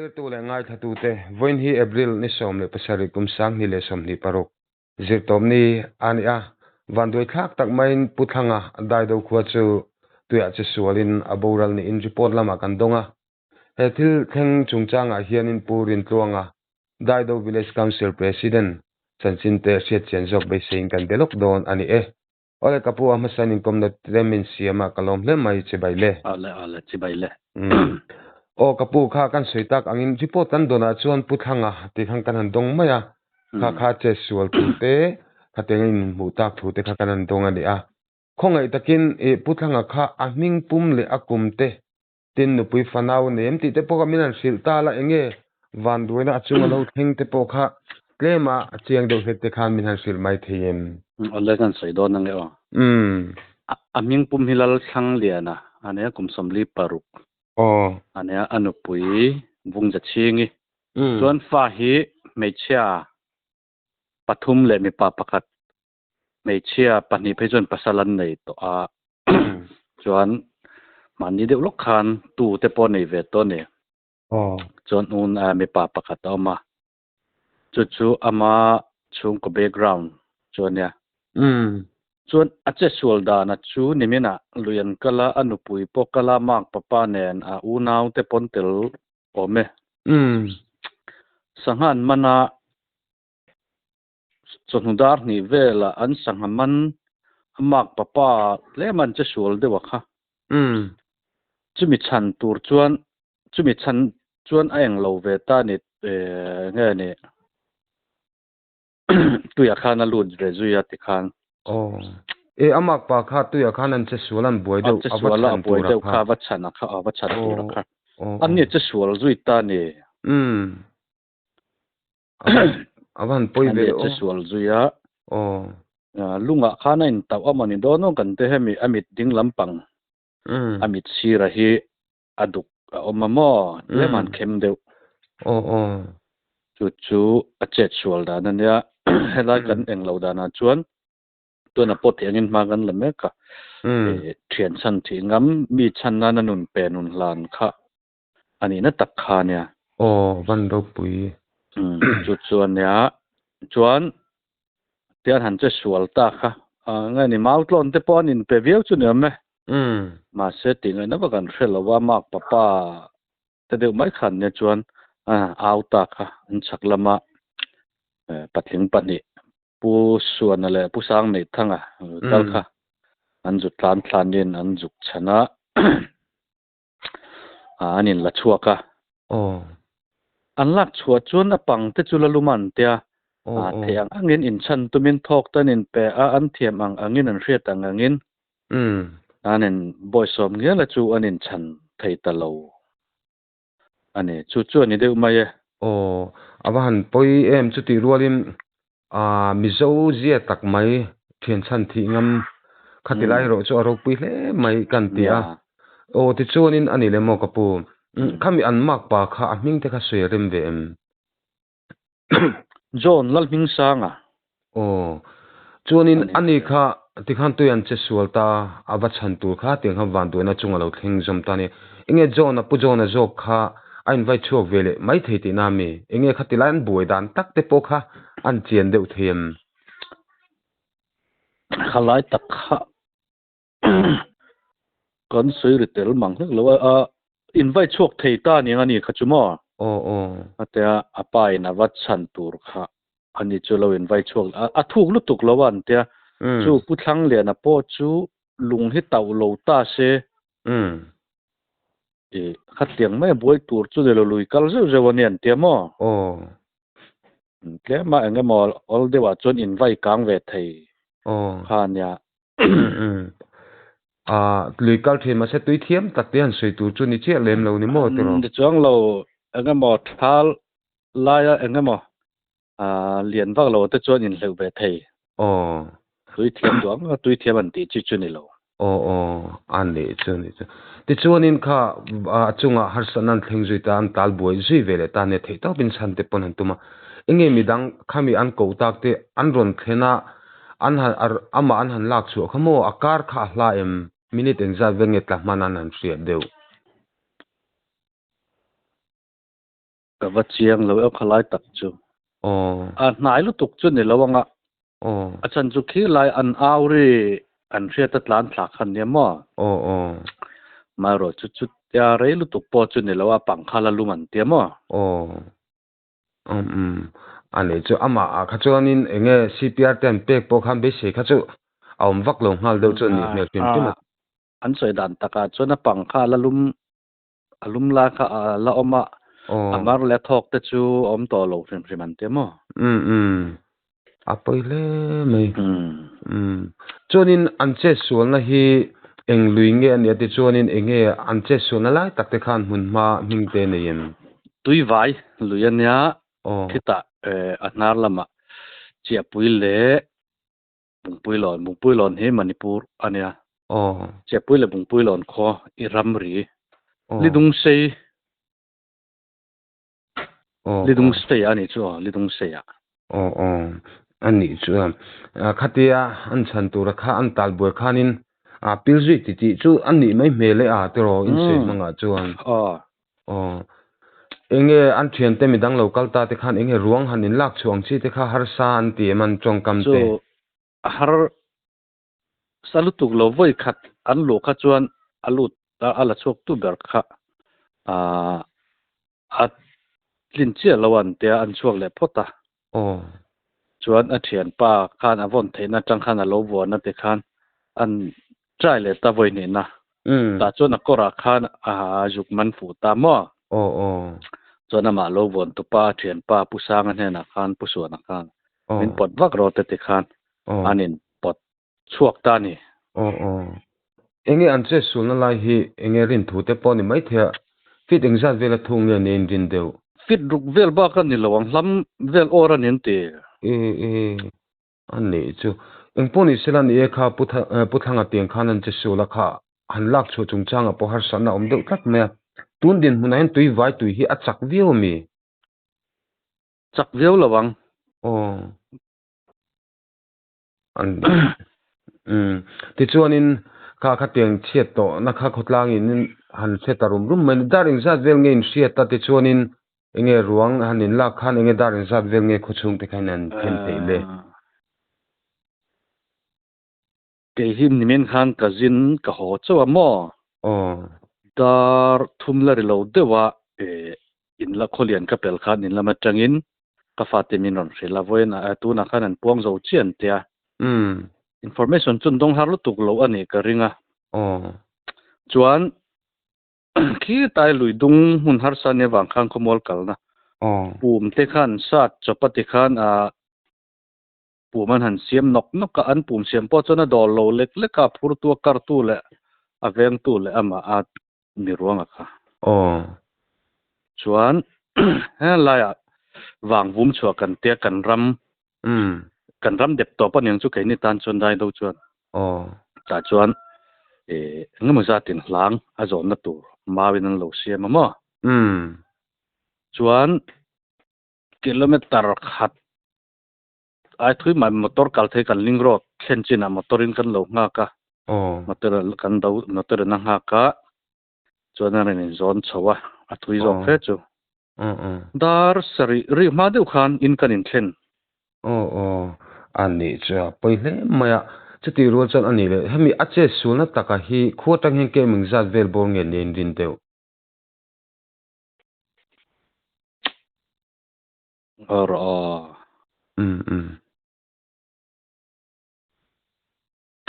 lir tu le ngai thatu te voin hi April ni som le pasari kum sang ni le som ni parok zirtom ni ania vandoi thak tak main puthanga dai do khwa chu tuya che sualin aboral ni in report lama kan donga hetil theng chungchanga hianin purin tluanga dai do village council president chanchin te siat chen jok be sein kan delok don ani ole kapu amasanin komna tremin siama kalom le mai che baile ale che baile o kapu kha kan soitak angin report kan dona chuan puthanga ti khang kan dong maya kha che sual tu te khatengin mutak thu te kha kan dong ani khongai takin e puthanga kha aming pum le akum te tin nu pui fanau nem ti te poka minan sil ta la enge van duina achunga lo theng te pokha klema chiang do het te khan minan sil mai theim ole kan sei don nang le aming pum hilal thang liana ane kum somli paruk ane anupui bungja chingi chuan fa hi meichia pathum le mi pa pakhat meichia pani phejon pasalan nei to chuan mani deuh lok khan tu te pon nei ve to ne chuan un mi pa pakhat oma chu ama chung ko background chuan ya chuan ache sualda na chu nimina luyan kala anupui pokala mak papa nen unau te pontel ome sangan mana chonudar ni vela an sangaman mak papa leman che sual de wakha chumi chan tur chuan aeng lo ve ta ni nge ni tuya khana lud rezuya ti khan amak pa kha tuya khanan che sualan boido awachan boido kha wachana kha awachan tur kha anni che sual zui ta ni avan poi be che sual zuya lunga khana in taw amani dono kan te hemi amit ding lampang amit sira hi aduk omamo leman khem deu chu achet sual da nan ya helai kan englo da na chuan tuna pot engin magan lameka thian chan thi ngam mi chan na nun pe nun lan kha ani na tak kha nya van do pui chuan ya chuan tian han che sual ta kha ngai ni mautlon te pon in pe viau chu ne me ma se ting na ba kan khelawa mak papa te deu mai khan ne chuan au ta kha an chaklama patling pani pu suan le pu sang nei thanga tal kha an ju tlan din an juk chana anin la chuaka an lak chua chuan apang te chula luman tia theang angin in chan tumin thok tanin pe an thiam angin an hriat angin anen boysom nge la chu anin chan thei talo ane chu ni deu mai awan poi em chu ti rualin mizo zia tak mai thian chan thi ngam khatilai ro chu aro pui hle mai kan tia ti chuanin ani le mo kapu khami an mak pa kha aming te kha soirem ve em John lalming sanga chuanin ani kha tikhan tuyan che sualta awachan tur kha ting han van duina chunga lo thing zom tani inge John pu John jok kha a invite chuak vele mai theiti na mi inge khatilan boidan tak te po kha an chian deuh them khalai tak kha kon soi ritel mang hlek lo invite chuak theita ni ngani khachumo atia apai na wachan tur kha ani chulo invite chuak athuk lutuk lowan tia chu puthlang le na po chu lung hi taw lo ta se khatiang mai boi tur chu de lo lui kal zeu zewanian tia mo ke ma enge mo all de wa chon invite kang ve thei khania lui kal the ma se tui thiam tak te an soi tur chu ni che lem lo ni mo te ro de chang lo enge mo thal laya enge mo lian wak lo te chon in hleu ve thei tui thiam an ti chu ni lo an ni chu ti chuanin kha chunga harsanan thlengzui ta an tal boi zui vele ta ne thei to bin san te pon han tuma enge midang khami an ko tak te an ron thena an ama an han lak chu khamo akar kha hla em minute engza venge tla manan an hriat deu ก็ว่าเจียงแล้วเอาขลายตักจูนายลุตุกจุนี่ระวังอาจารย์จุคีลายอันอาวรีอันเรียตัดล้านผลักคันเนี่ยมั้มารอจุดๆยาเรลุตุกปอจุนี่แล้วว่าปังคาลาลุมันเตียมั้อันนี้จูอามาข้าจูนินเองCPR เต็มเปกปอคันเบสิข้าจูเอาวักลงหัลเดจุนี่เนี่ยเป็นที่มันอันสวยดันตะกาจนปังคาลาลุมอลุมลาคาละอมาอามารเลทอกเตจูอมต่อโลกเป็นมันเตียมั้อาไปเลยมั้ยจนินอันเจส่วนนะฮีเองลุยเงี้ยเนี่ยที่จนินเองอันเจส่วนอะไรตักแต่ขันหุ่นมามิงเตเนียนตุยไว้ลุยเนี่ยคิดอันนาร์ละมาเจียปุยเล่บุงปุยหลอนเฮมณิปุรอันเนี้ยเจียปุยเล่บุงปุยหลอนคออิรัมรีลิดุงเซอันนี้ชัวลิดุงเซอะอันนี้ชัวคัตยาอันฉันตัวราคาอันตัลบัวขานินพิลซิติชัวอันนี้ไม่เมเลตัวรออินเซมังอ่ะชัวเองอันเทียนเต็มดังโลกัลตาเตขันเองรวงหันินลักช่วงชีเตข้าฮาร์ซาอันตีมันจงกำเตฮาร์สลุตุกโลวัยขัดอันโลขัดชวนอลุตอัลชกตุเบิร์กอัดลินเชียละวันเตียอันช่วงเล็บพอตาชวนอัดเทียนป้าขานอวันเทนัจังขานโลวัวนัดเตขันอันใจเลยตาวัยนี่นะตาชวนก็รักขานจุกมันฟูตามอ่ะจนมาโลวนตุป้าเทียนป้าผู้สร้างเนี่ยนะคันผู้ส่วนนะคันเป็นปดวักรอเตติคันอันนี้ปดช่วงตานี่เองอันเจสุนอะไรฮีเองรินถูเตปอนี่ไม่เถอะฟิตเองจัดเวลาทุ่งเนี่ยเน้นรินเดียวฟิตรุกเวลบ้ากันนี่ระวังล้ำเวลออรันนี่ตีอันนี้จูเองปนิสิลันเอข้าพุทธังเตียงขันอันเจสุละข้าหันลักชูจงจังอ่ะพอหาสันน่ะเดือดทักเมียตุนดินมุนัยตุยไว้ตุยฮีอัดจักวิวมีจักวิวระวังอันที่ชวนินข้าขัดเตียงเชียดโตนักข้าขดลางอินหันเชตารุมมันดาริงซัดเวลเงินเชียดตัดที่ชวนินเองรวงหันนินลักขันเองดาริงซัดเวลเงินขชุงที่แค่นั้นเข็มเตเลยเกหิมนิมินขันกะจินกะโหเจ้าหม้อดาร์ทุ่มละริโลเดว่าอินละโคเลียนกับเปลคันอินละมาจังอินกฟาติมินรอนเสลาเวนตูนักขันปวงโจเชียนเตียinformation จุนดงฮารุตุกโลอันนี้ก็ริงจวนขี้ตายลุยดุงหุ่นฮาร์สันเนี่ยวังข้างขโมลกัลนะปูมเตขันสัตจบปฏิขันปูมันหันเสียมนกก็อันปูมเสียมพอจนดอลโลเล็กเล็กกับพูดตัวการ์ตูเละอเวงตูเละมามีรวงอะค่ะชวนเฮ้ยลายวางวุ้มชัวกันเตียกันรำเด็บตัวปนยังชุกไอ้นี่ตันชวนได้ดูชวนแต่ชวนงั้นมันจะติดหลังอาจจะนั่นตัวมาวินันโลเซียมาชวนกิโลเมตรขัดไอ้ทุยมันมอเตอร์กัลเทกันลิงรถเข็นจินะมอเตอร์อินกันโลงากะมอเตอร์กันดาวมอเตอร์นังหากะชวนอะไรนี่โซนชัวไอ้ทุยโซนเฟจูดาร์สรีมาดูขันอินกันอินเข็นอันนี้จะไปเลยไม่อะจะตีรู้จักอันนี้เลยให้มีอาเจสูนัตตะกะฮีขวดตั้งเห็นเกมึงจัดเวลบงเงินเดินดินเดียวเ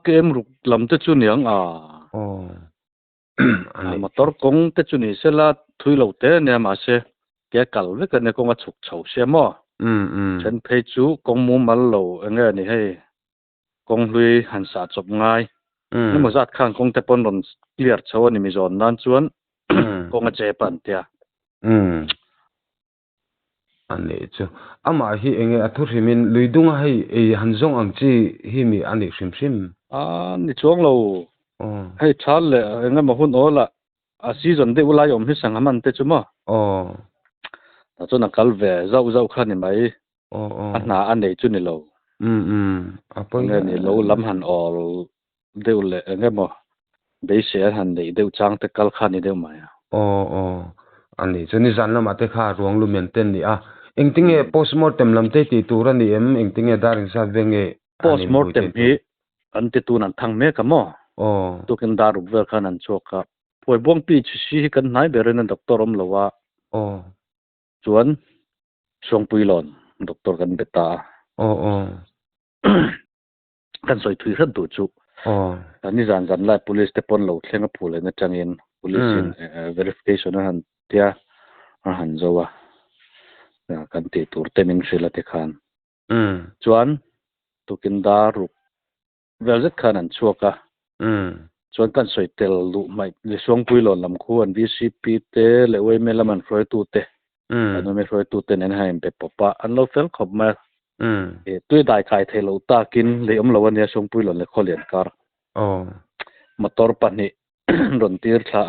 กมรุกลำเตจุนียงมาตอร์กงเตจุนีเสละทุยเหล่าเตเนี่ยมาเสแกกัลเวกันเนี่ยกงมาฉุกเฉาเสียมั้งฉันเพจูกงมุมมันเหล่าเงี้ยนี่ให้กงลุยหันสาจบง่ายนี่มันจัดข้างกงแต่ปนหล่นเกลียดชาวนี่มีจอนนั่นชวนกงมาเจ็บปันเตียอันนี้จ้ะอามาฮีเองอัทุริมินลุยดุงให้หันจงอังจีฮีมีอันนี้ชิมนี่ช่วงเราให้ชัดเลยเงี้ยมาหุ่นโอละซีซันเดอุลายอมที่สังหามันเตจุมั้งแต่จนนักกัลเวเจ้าขันนี่ไหมอันนั้นอันไหนจุนี่เราเงี้ยนี่เราล้ำหันออลเดี๋ยวเลยเงี้ยมั้งเบสเสียหันนี่เดี๋ยวจังแต่กัลขันนี่เดี๋ยวไหม ani chuni zan lama te kha ruang lu maintain ni a engtinge postmortem lamte ti tura ni engtinge daring sa venge postmortem hi ante tu nan thang me ka mo tu ken daru ver khan an choka poi bong pi chi kan nai beren an doctor om lawa chuan song puilon doctor kan beta kan soi thui khan tu chu ani zan lai police te pon lo thlenga phule na changin police verification han tia han zowa kan ti tur te min sila te khan chuan tukin daru velzet khan an chuaka chuan kan soi tel lu mai le song puilon lam khu an VCP te le wei melam an froi tu te anu me froi tu te nen haim pe popa an lo fel khop ma tui dai kai thelo takin le om lawan ya song puilon le kholian kar motor pani ron tir tha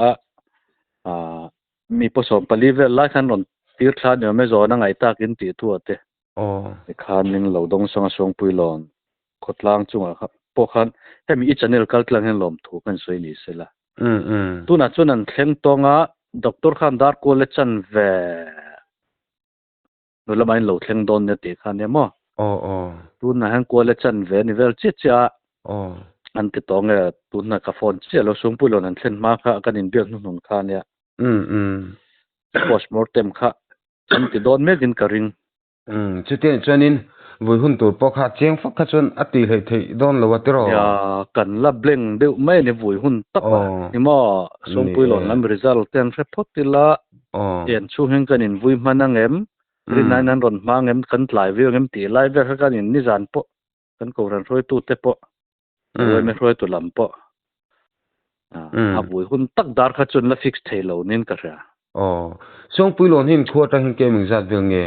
a mi posom pali vel la khan ron tir tha ne me zona ngai takin ti tu ate khan ning lo dong sanga song puilon khotlang chunga kha po khan hemi I channel kal tlang hen lom thu kan soi ni sela tu na chunan thleng tonga doctor khan dar ko le chan ve no lamain lo thleng don ne te khan ne mo tu na han ko le chan ve ni vel chi cha an te tonga tu na ka phone che lo song puilon an thlen ma kha kan in biak nu nun khan ya postmortem kha an ti don me din karing chuten chanin vui hun tur pokha cheng phak kha chon ati hei thei don lo watero ya kan la bleng de mai ne vui hun tak ni mo song puilon lam result ten report tila en chu heng kan in vui manangem rin nan ron mangem kan tlai ve ngem ti lai ve kha kan in ni zan po kan ko ran roi tu te po roi me roi tu lam po a vui hun tak dar kha chon la fix thelo nin ka ra song puilon hin khota hin ke ming zat ve nge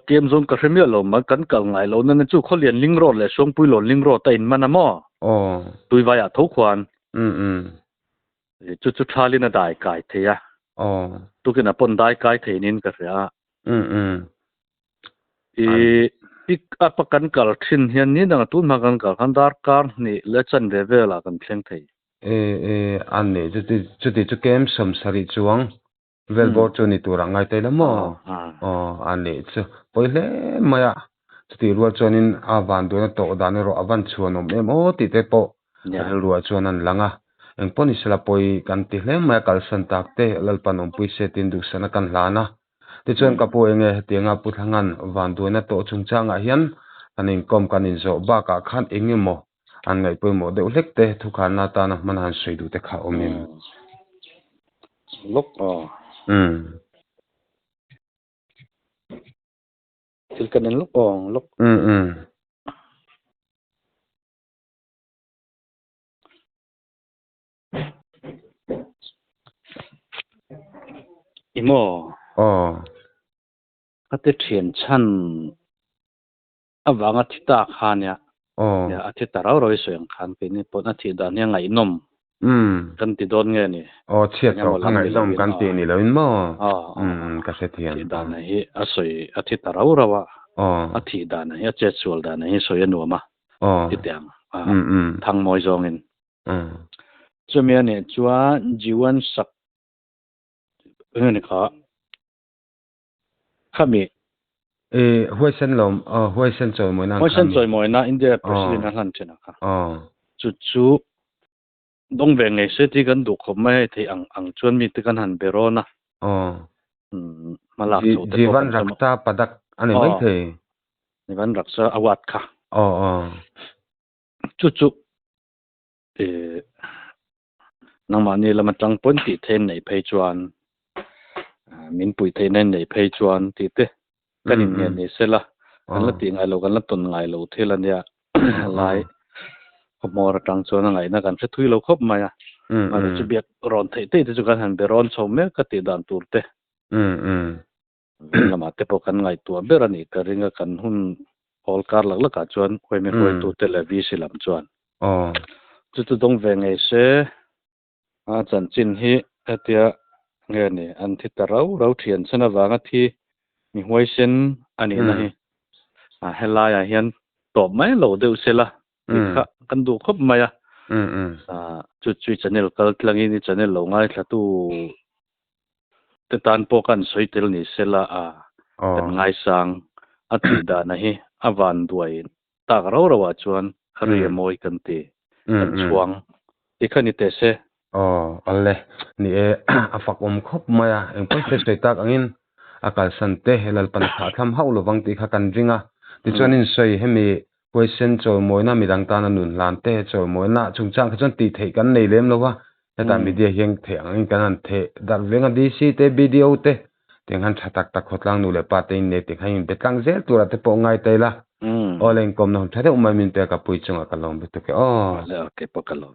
kem zon ka remia lo ma kan kal ngai lo na chu kholian ling ro le song puilon ling ro ta in manamo tui vai a tho khwan chu thali na dai kai theya tu ke na pon dai kai theinin ka ria pick up kan kal thin hian ni na tu ma kan kal khan dar kar ni le chan ve ve la kan thleng thei an ne chu ti kem som sari chuang vel bor chu ni tur angai te lamo an ne chu poile maya ti ruwa chonin avan do na to dan ro avan chuanom emo ti te po ruwa chonan langa engponi sela poi kan ti hle ma kal san tak te lalpanom pui se tin du sana kan hlana ti chon ka po enge tenga puthangan van do na to chungchanga hian anin kom kanin zo ba ka khan engemo an ngai poi mo de ulek te thukhan na ta na man han sei du te kha omim lok til kan lok lok imo ate thian chan awanga thita khania ya ate tarau roi soyang khan pe ni pon athi dan ya ngai nom kan ti don nge ni chiat so ngai nom kan ti ni lo in mo ka se thian dan hi asoi athi tarau rawa athi dan hi che chul dan hi soya no ma ti tiang thang moi zong in chumia ne chua jiwan sak ne kha khami huaisen lom huaisen choi moi na India president han chena kha chu dong ve nge se ti kan du khom mai thei ang chuan mi te kan han berona malak chu te jiwan rakta padak ani mai the jiwan raksa awat kha chu nang ma ni lama tang pon ti then nei phei chuan min pui the nei phei chuan ti te kanin nge ni sela kan la ti ngai lo kan la ton ngai lo thelan ya lai khomor tang chuan ngai na kan se thui lo khop ma ya ma chu biak ron thei te chu kan han be ron chom me ka ti dan tur te lama te po kan ngai tu berani ka ringa kan hun hol kar lak la ka chuan khoi me khoi tu te la vi silam chuan chu dong ve ngai se chan chin hi atia nge ni an thi tarau rau thian chana wanga thi mi huaisen ani na hi helaya hian to mai lo deu sela kha kan du khop maya chu channel kal tlangi ni channel lo ngai thatu te tan po kan soitel ni sela kan ngai sang ati da na hi awan duai tak ro rawa chuan ria moi kan ti kan chuang ikhani te se alle ni afak khop maya engpoi se tak angin akal sante helal pan kha tham haulo wangti kha kan ringa ti chuanin soi hemi question chol moina midang ta na nun lan te chol moina chungchang kha chon ti thei kan nei lem lowa ta media hiang the angin kan an the dar venga dc te video te tengan thatak tak khotlang nu le pa te ne te khain betlang zel tura te po ngai te la oleng kom nom thade umai min te ka pui chunga kalom betuke ke po kalom